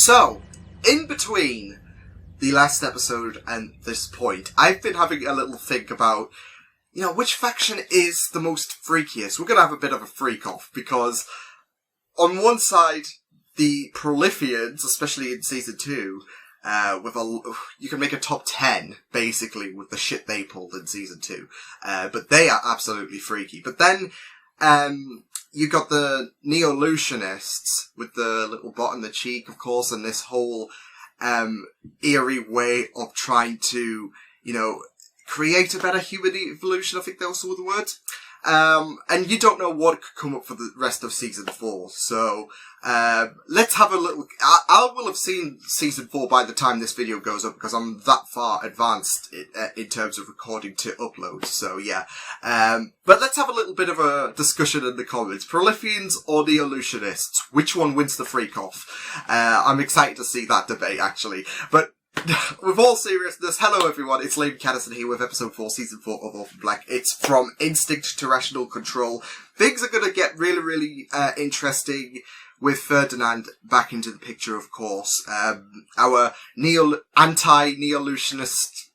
So, in between the last episode and this point, I've been having a little think about, you know, which faction is the most freakiest. We're going to have a bit of a freak-off, because on one side, the Prolifians, especially in Season 2, you can make a top 10, basically, with the shit they pulled in Season 2. But they are absolutely freaky. But then, you got the Neolutionists with the little bot on the cheek, of course, and this whole eerie way of trying to, you know, create a better human evolution. I think those were the words. And you don't know what could come up for the rest of Season 4. So, let's have a little... I will have seen Season 4 by the time this video goes up, because I'm that far advanced in terms of recording to upload. So, yeah. But let's have a little bit of a discussion in the comments. Prolifians or Neolutionists? Which one wins the freak-off? I'm excited to see that debate, actually. But with all seriousness, hello everyone, it's Liam Catterson here with episode 4, season 4 of Orphan Black. It's From Instinct to Rational Control. Things are going to get really, really interesting with Ferdinand back into the picture, of course. Our anti-Neolutionist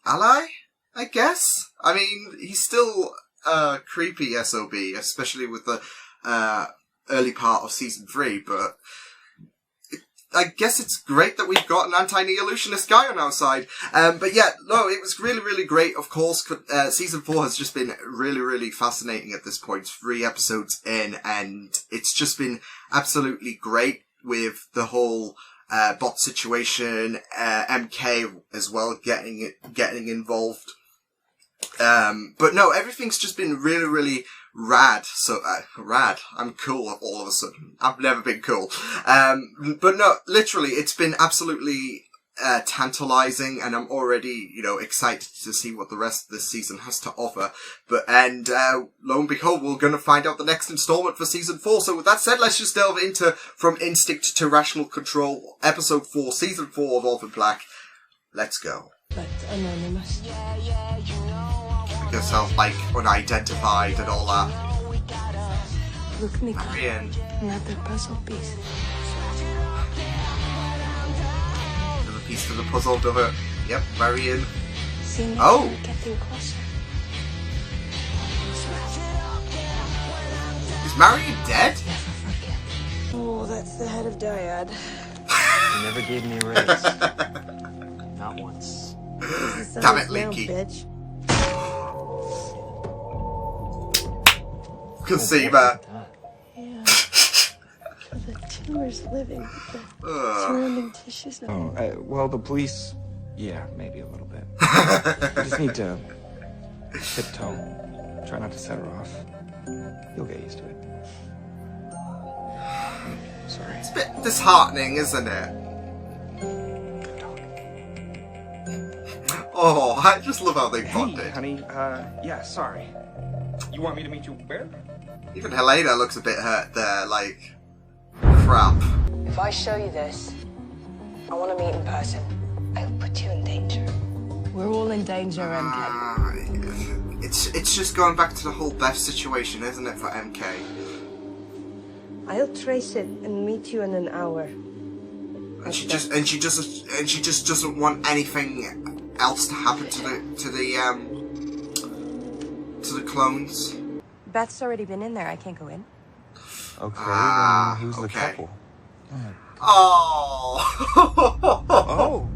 ally, I guess? I mean, he's still a creepy SOB, especially with the early part of season 3, but I guess it's great that we've got an anti-Neolutionist guy on our side. But yeah, no, it was really, really great, of course. Season 4 has just been really, really fascinating at this point. 3 episodes in, and it's just been absolutely great with the whole bot situation, MK as well getting involved. But no, everything's just been really, really rad. So, rad. I'm cool all of a sudden. I've never been cool. But no, literally, it's been absolutely, tantalizing, and I'm already, you know, excited to see what the rest of this season has to offer. And lo and behold, we're gonna find out the next installment for season 4. So with that said, let's just delve into From Instinct to Rational Control, episode 4, season 4 of Orphan Black. Let's go. But anonymous. Yourself like unidentified and all that. Look, Nico. Marion. Another puzzle piece. Another piece to the puzzle, another. Yep, Marion. See, oh! Getting closer. Is Marion dead? Never forget. Oh, that's the head of Dyad. You never gave me a raise. Not once. Damn it, Linky. Bitch. Consumer. Yeah. The tumor's living. The surrounding tissues. Oh, well, the police... Yeah, maybe a little bit. I just need to tiptoe. Try not to set her off. You'll get used to it. Sorry. It's a bit disheartening, isn't it? Oh, I just love how they bonded. Hey, honey, yeah, sorry. You want me to meet you where? Even Helena looks a bit hurt there, like, crap. If I show you this, I want to meet in person. I'll put you in danger. We're all in danger, MK. It's just going back to the whole Beth situation, isn't it, for MK? I'll trace it and meet you in an hour. And she just doesn't want anything else to happen to the clones. Beth's already been in there. I can't go in. Okay, then who's the couple? Oh. Oh.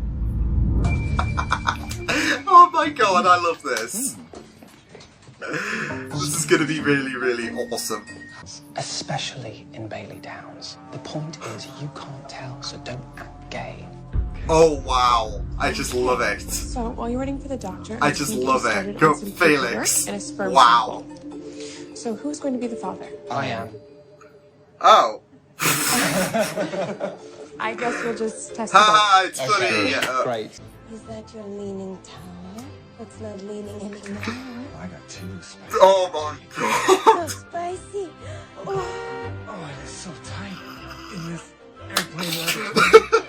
Oh my god, I love this. This is gonna be really, really awesome. Especially in Bailey Downs. The point is, you can't tell, so don't act gay. Oh wow, I just love it. So while you're waiting for the doctor, I just love it. Go Felix. And a sperm wow. sample. So who's going to be the father? I am. Oh. I guess we'll just test it Haha, out. it's funny. Great. Is that your leaning tower? It's not leaning anymore. I got 2 spicy. Oh my god. So spicy. Oh. Oh, it is so tight in this airplane weather.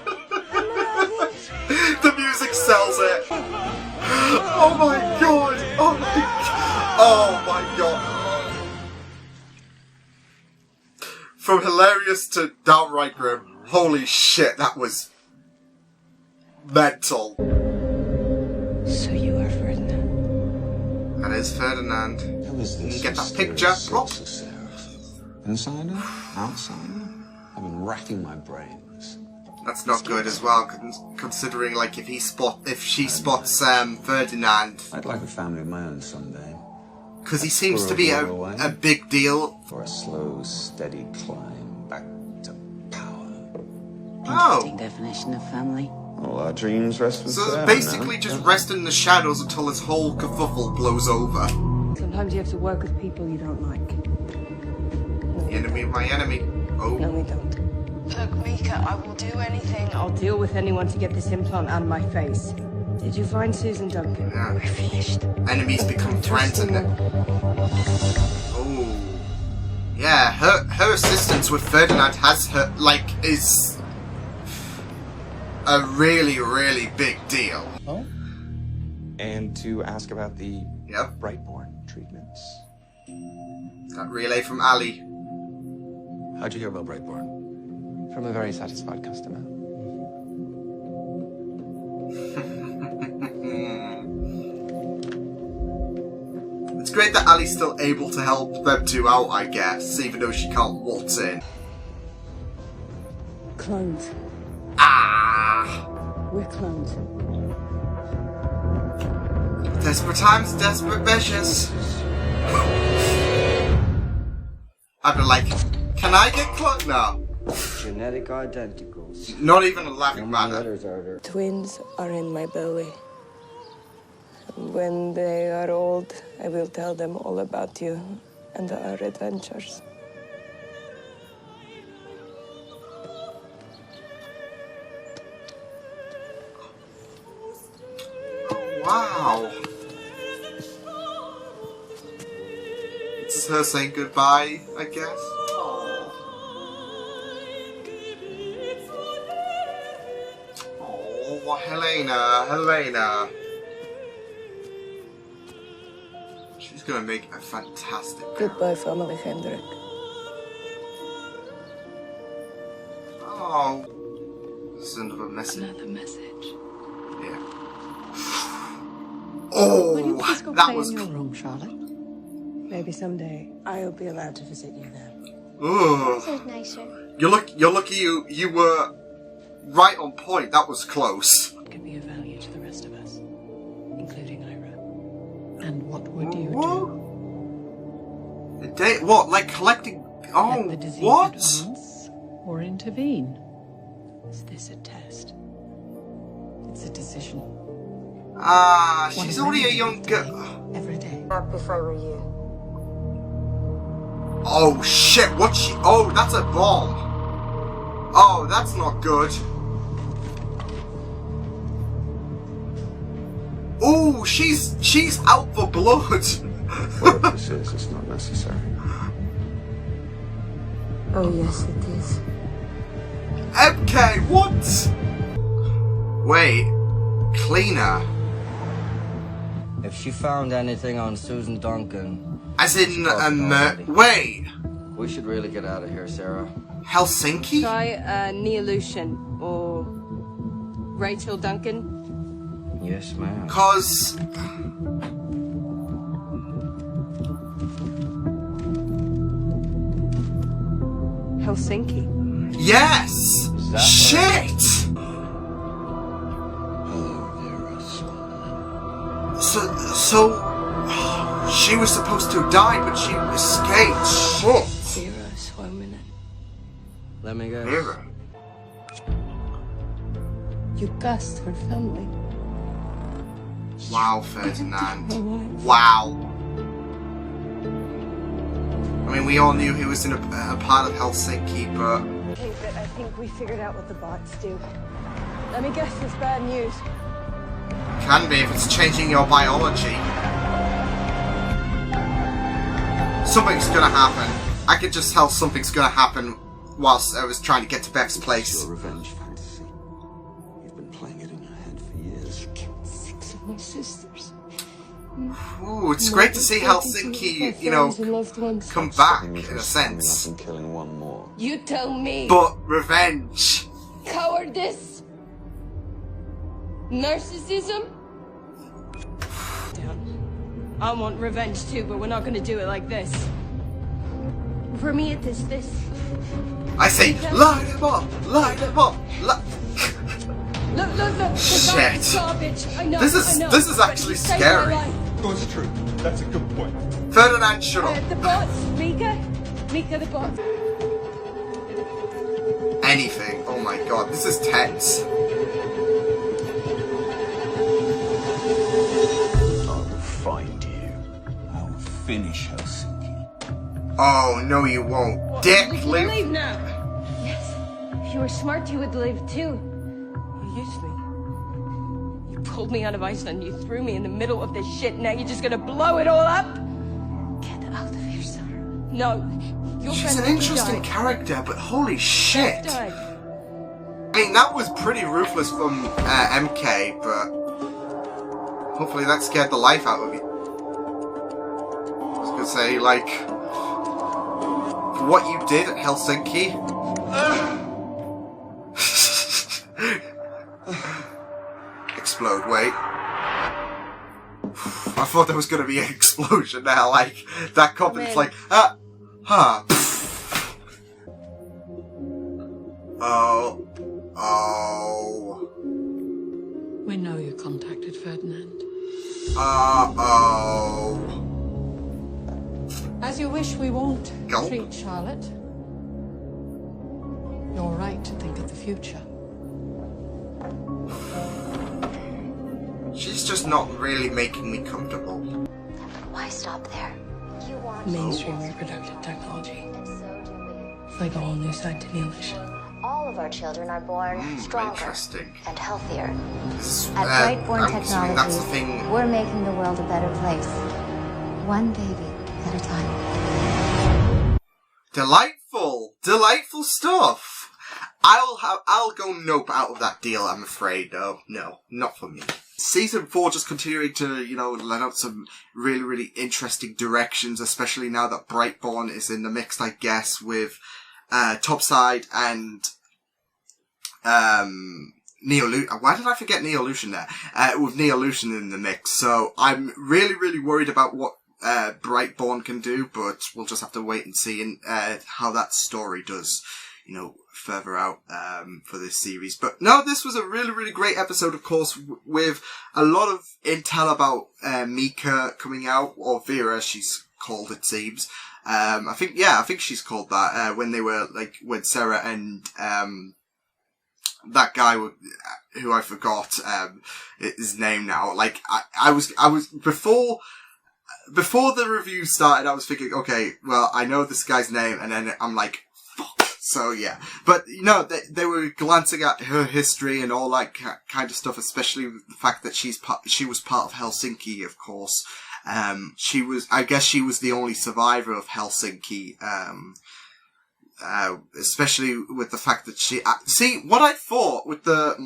The music sells it. Oh my god. Oh my god. Oh my god. From hilarious to downright grim. Holy shit, that was mental. So you are Ferdinand. That is Ferdinand. Who is this? You get that picture? Plop. Insider? Outsider? I've been racking my brains. That's not good as well, considering like if she spots Ferdinand, I'd like a family of my own someday. because he seems to be a big deal. For a slow, steady climb back to power. Interesting definition of family. All our dreams rest with So Sarah, basically no? just rest in the shadows until this whole kerfuffle blows over. Sometimes you have to work with people you don't like. The enemy of my enemy. Oh. No, we don't. Look, Mika, I will do anything. I'll deal with anyone to get this implant out of my face. Did you find Susan Duncan? Yeah. I finished. Enemies become friends and then... Oh. Yeah, her assistance with Ferdinand is a really, really big deal. Oh? And to ask about the Yep. Brightborn treatments. That relay from Ali. How'd you hear about Brightborn? From a very satisfied customer. It's great that Ali's still able to help them two out, I guess, even though she can't waltz in. Clones. Ah! We're clones. Desperate times, desperate measures. I'd be like, can I get close now? Genetic identicals. Not even a laughing matter. Letters are there. Twins are in my belly. When they are old, I will tell them all about you and our adventures. Wow. It's her saying goodbye, I guess. Oh, Helena. She's gonna make a fantastic. Goodbye, family Hendrik. Oh. This is another message. Another message. Yeah. Will you Oh, please go that play was. in your room, Charlotte? Maybe someday I'll be allowed to visit you there. Ugh. So nicer. You're lucky you were right on point. That was close. Could be of value to the rest of us, including Ira. And what would you do? What? Like collecting? Oh, Let the disease what? advance or intervene? Is this a test? It's a decision. Ah, One she's of only a many young to girl. make every day. If I were you. Oh shit! What she? Oh, that's a bomb. Oh, that's not good. Oh, she's out for blood. Whatever this is, it's not necessary. Oh, yes, it is. MK, what? Wait, cleaner. If she found anything on Susan Duncan, As in, wait, we should really get out of here, Sarah. Helsinki? Try Neolution or Rachel Duncan. Yes, ma'am. Cause Helsinki. yes, that shit. So she was supposed to die, but she escaped. Shit. Zero swimming in. Let me guess. Hero. You cussed her family. Wow, Ferdinand. Wow. I mean, we all knew he was in a part of Helsinki, but Okay, but I think we figured out what the bots do. Let me guess, it's bad news. can be if it's changing your biology. Something's gonna happen. I could just tell something's gonna happen whilst I was trying to get to Beth's place. Your revenge fantasy. You've been playing it in your head for years. You killed 6 of my sisters. Ooh, it's great to see Helsinki, you know, come back, in a sense. And killing one more. You tell me. But revenge. Cowardice. Narcissism. I want revenge too, but we're not gonna do it like this. For me, it is this. I say, line them up, line them up, Look. Shit. Garbage. I know. This is actually scary. Oh, it's true. That's a good point. Ferdinand, shut up. The bots, Mika the bot. Anything. Oh my god, this is tense. I will find you. I will finish Helsinki. Oh, no you won't. Dick, We can leave now. Yes. If you were smart, you would leave too. You used me. You pulled me out of Iceland. You threw me in the middle of this shit. Now you're just gonna blow it all up? Get out of here, Sarah. No. She's an interesting character, but holy shit. Died. I mean, that was pretty ruthless from MK, but hopefully that scared the life out of you. I was gonna say, like, for what you did at Helsinki. Explode, wait. I thought there was gonna be an explosion now, like, that coffin's like, Oh. We know you contacted Ferdinand. As you wish, we won't Gulp. treat Charlotte. You're right to think of the future. She's just not really making me comfortable. Why stop there? You want Mainstream reproductive technology. and so do we. It's like a whole new side to neolation. All of our children are born stronger Interesting. and healthier. This, At Brightborn I'm assuming that's the Technologies, thing. we're making the world a better place. One baby at a time. Delightful stuff. I'll go nope out of that deal, I'm afraid, though. No, not for me. Season 4 just continuing to, you know, let out some really, really interesting directions, especially now that Brightborn is in the mix, I guess, with Topside and Neolution. Why did I forget Neolution there? With Neolution in the mix. So I'm really, really worried about what Brightborn can do, but we'll just have to wait and see how that story does, you know, further out for this series. But no, this was a really, really great episode, of course, with a lot of intel about Mika coming out, or Vera, she's called, it seems. I think she's called that, when they were, like, when Sarah and that guy who I forgot his name now. Like, I was before the review started, I was thinking, okay, well, I know this guy's name, and then I'm like, fuck. So yeah, but you know, they were glancing at her history and all that kind of stuff, especially the fact that she was part of Helsinki, of course. I guess she was the only survivor of Helsinki. Especially with the fact that see what I thought with the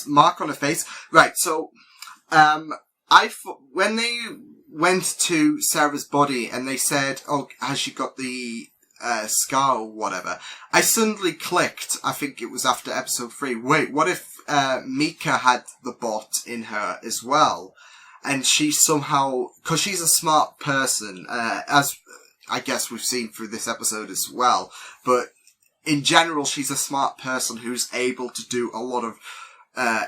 mark on her face. Right, so when they went to Sarah's body and they said, "Oh, has she got the scar or whatever?" I suddenly clicked. I think it was after episode 3. Wait, what if Mika had the bot in her as well? And she somehow, because she's a smart person, as I guess we've seen through this episode as well, but in general, she's a smart person who's able to do a lot of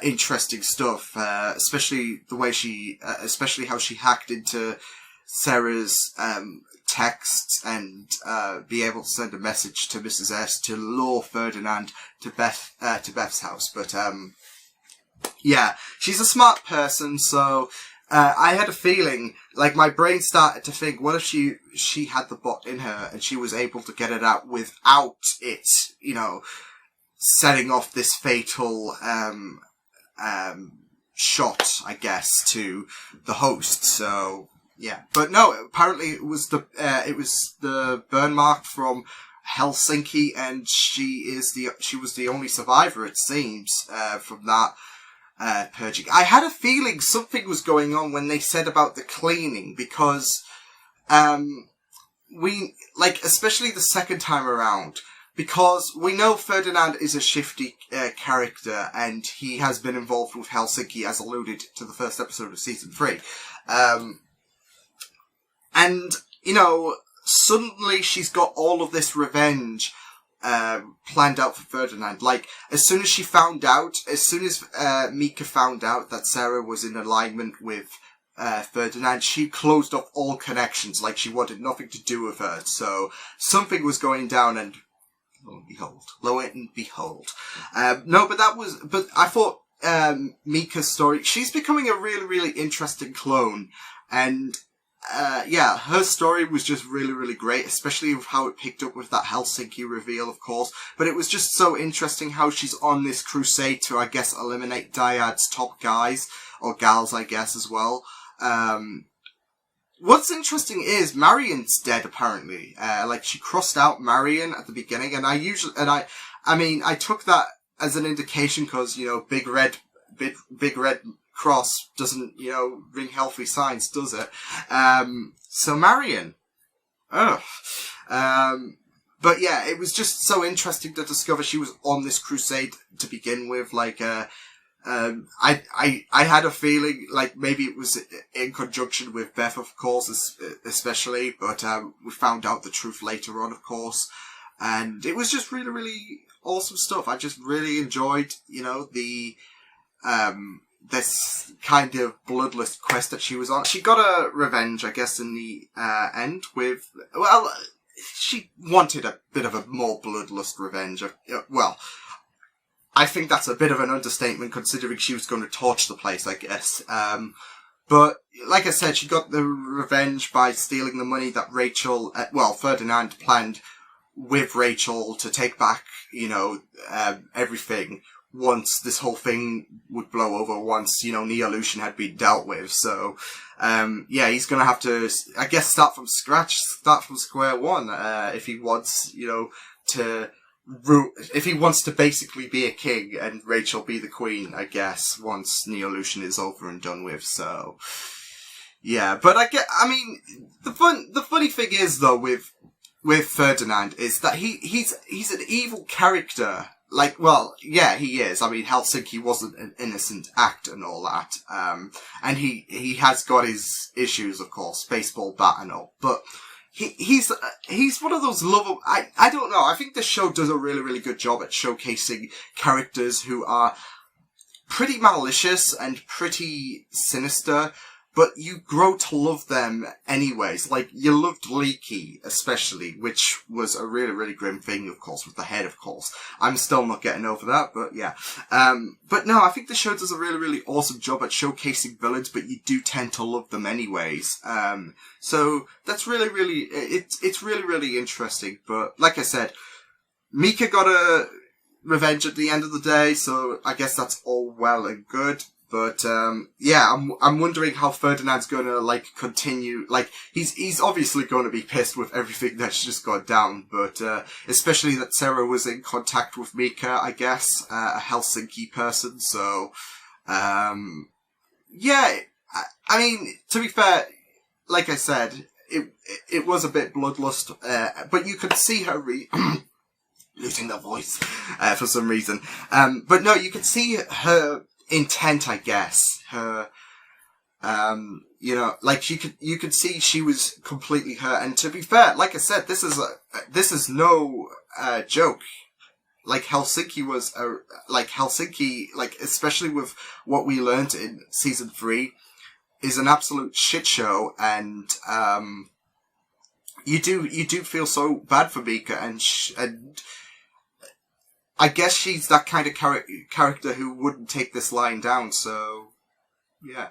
interesting stuff, especially the way especially how she hacked into Sarah's texts and be able to send a message to Mrs. S to lure Ferdinand to Beth's house. But yeah, she's a smart person, so I had a feeling, like, my brain started to think, what if she had the bot in her and she was able to get it out without it, you know, setting off this fatal shot, I guess, to the host. So yeah, but no, apparently it was the burn mark from Helsinki, and she was the only survivor, it seems, from that. purging. I had a feeling something was going on when they said about the cleaning, because especially the second time around, because we know Ferdinand is a shifty character, and he has been involved with Helsinki, as alluded to the first episode of season 3. And, suddenly she's got all of this revenge planned out for Ferdinand. Like, as soon as Mika found out that Sarah was in alignment with Ferdinand, she closed off all connections, like she wanted nothing to do with her. So something was going down, and lo and behold. But I thought Mika's story, she's becoming a really, really interesting clone, and her story was just really, really great, especially with how it picked up with that Helsinki reveal, of course. But it was just so interesting how she's on this crusade to, I guess, eliminate Dyad's top guys, or gals, I guess, as well. What's interesting is Marion's dead, apparently. She crossed out Marion at the beginning, and I took that as an indication, because, big red cross doesn't, ring healthy signs, does it? So Marion. Ugh. But yeah, it was just so interesting to discover she was on this crusade to begin with. I had a feeling like maybe it was in conjunction with Beth, of course, especially, but we found out the truth later on, of course. And it was just really, really awesome stuff. I just really enjoyed, this kind of bloodless quest that she was on. She got a revenge, I guess, in the end with, she wanted a bit of a more bloodlust revenge. I think that's a bit of an understatement, considering she was going to torch the place, I guess. But, like I said, she got the revenge by stealing the money that Ferdinand planned with Rachel to take back, everything, once this whole thing would blow over, once, Neolution had been dealt with. So, he's gonna have to, I guess, start from square one, if he wants, if he wants to basically be a king and Rachel be the queen, I guess, once Neolution is over and done with. So, yeah, but the funny thing is, though, with Ferdinand, is that he's an evil character. He is. Helsinki wasn't an innocent act and all that. And he has got his issues, of course, baseball bat and all, but he's one of those lovable, I don't know, I think this show does a really, really good job at showcasing characters who are pretty malicious and pretty sinister, but you grow to love them anyways. Like, you loved Leaky, especially, which was a really, really grim thing, of course, with the head, of course. I'm still not getting over that, but yeah. But no, I think the show does a really, really awesome job at showcasing villains, but you do tend to love them anyways. So that's really, really, it's really, really interesting. But like I said, Mika got a revenge at the end of the day, so I guess that's all well and good. But, I'm wondering how Ferdinand's gonna, continue, he's obviously gonna be pissed with everything that's just gone down, but, especially that Sarah was in contact with Mika, I guess, a Helsinki person, so, to be fair, like I said, it was a bit bloodlust, but you could see her losing her voice, for some reason, but no, you could see her intent, I guess. Her, you could see she was completely hurt. And to be fair, like I said, this is no joke. Helsinki was especially with what we learned in season 3, is an absolute shit show. And you do feel so bad for Mika, and I guess she's that kind of character who wouldn't take this lying down, so, yeah.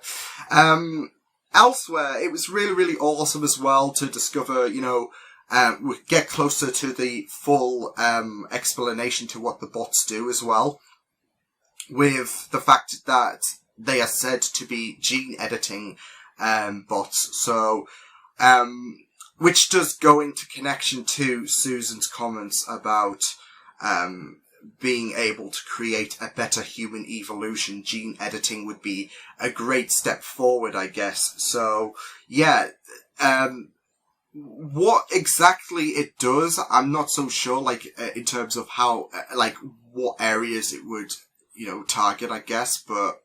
Elsewhere, it was really, really awesome as well to discover, we get closer to the full, explanation to what the bots do as well, with the fact that they are said to be gene editing, bots, so, which does go into connection to Susan's comments about, being able to create a better human evolution, gene editing would be a great step forward, I guess. So, yeah, what exactly it does, I'm not so sure, like, in terms of how, like, what areas it would, you know, target, I guess, but,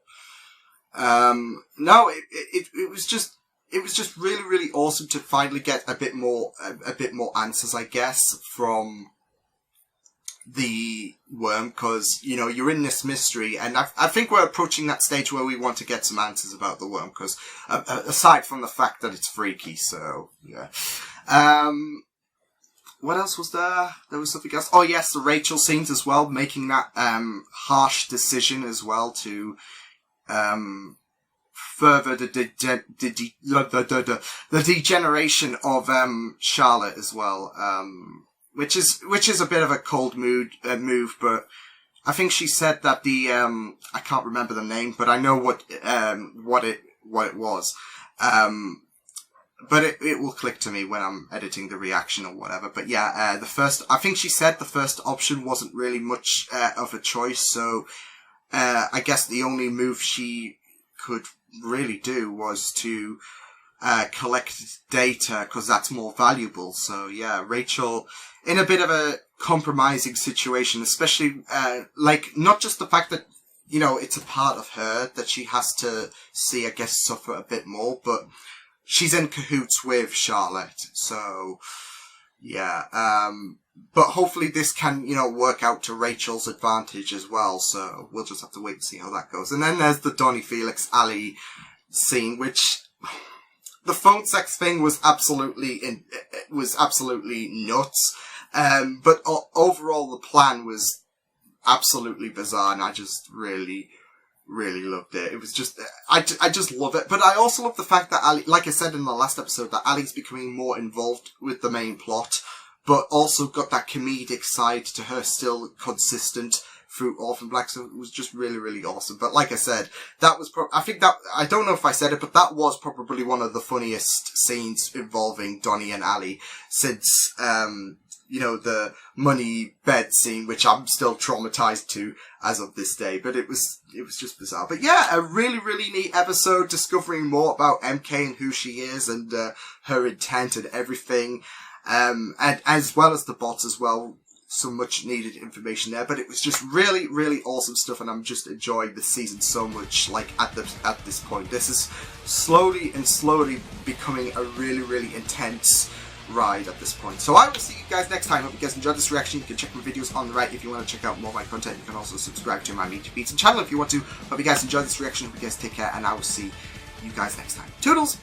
no, it was just really, really awesome to finally get a bit more answers, I guess, from the worm, because, you know, you're in this mystery, and I think we're approaching that stage where we want to get some answers about the worm, because, aside from the fact that it's freaky, so, yeah. What else was there? There was something else. Oh yes, the Rachel scenes as well, making that, harsh decision as well to, further the degeneration of, Charlotte as well, which is a bit of a cold move, but I think she said that the, I can't remember the name, but I know what it was. But it will click to me when I'm editing the reaction or whatever. But yeah, I think she said the first option wasn't really much, of a choice, so, I guess the only move she could really do was to, collect data, because that's more valuable. So yeah, Rachel in a bit of a compromising situation, especially, like, not just the fact that, you know, it's a part of her that she has to see, I guess, suffer a bit more, but she's in cahoots with Charlotte. So yeah, but hopefully this can, you know, work out to Rachel's advantage as well, so we'll just have to wait and see how that goes. And then there's the Donnie Felix Ali scene, which the phone sex thing was absolutely nuts. But overall the plan was absolutely bizarre, and I just really loved it. It was just, I just love it. But I also love the fact that Ali, like I said in the last episode, that Ali's becoming more involved with the main plot, but also got that comedic side to her still consistent through Orphan Black, so it was just really awesome. But like I said, that was I don't know if I said it, but that was probably one of the funniest scenes involving Donnie and Ali since, you know, the money bed scene, which I'm still traumatized to as of this day, but it was just bizarre. But yeah, a really neat episode, discovering more about MK and who she is, and, her intent and everything. And as well as the bots as well, some much needed information there, but it was just really awesome stuff, and I'm just enjoying this season so much, like, at this point. This is slowly becoming a really intense ride at this point. So I will see you guys next time. Hope you guys enjoyed this reaction. You can check my videos on the right if you want to check out more of my content. You can also subscribe to my Media Beats and channel if you want to. Hope you guys enjoyed this reaction. Hope you guys take care, and I will see you guys next time. Toodles!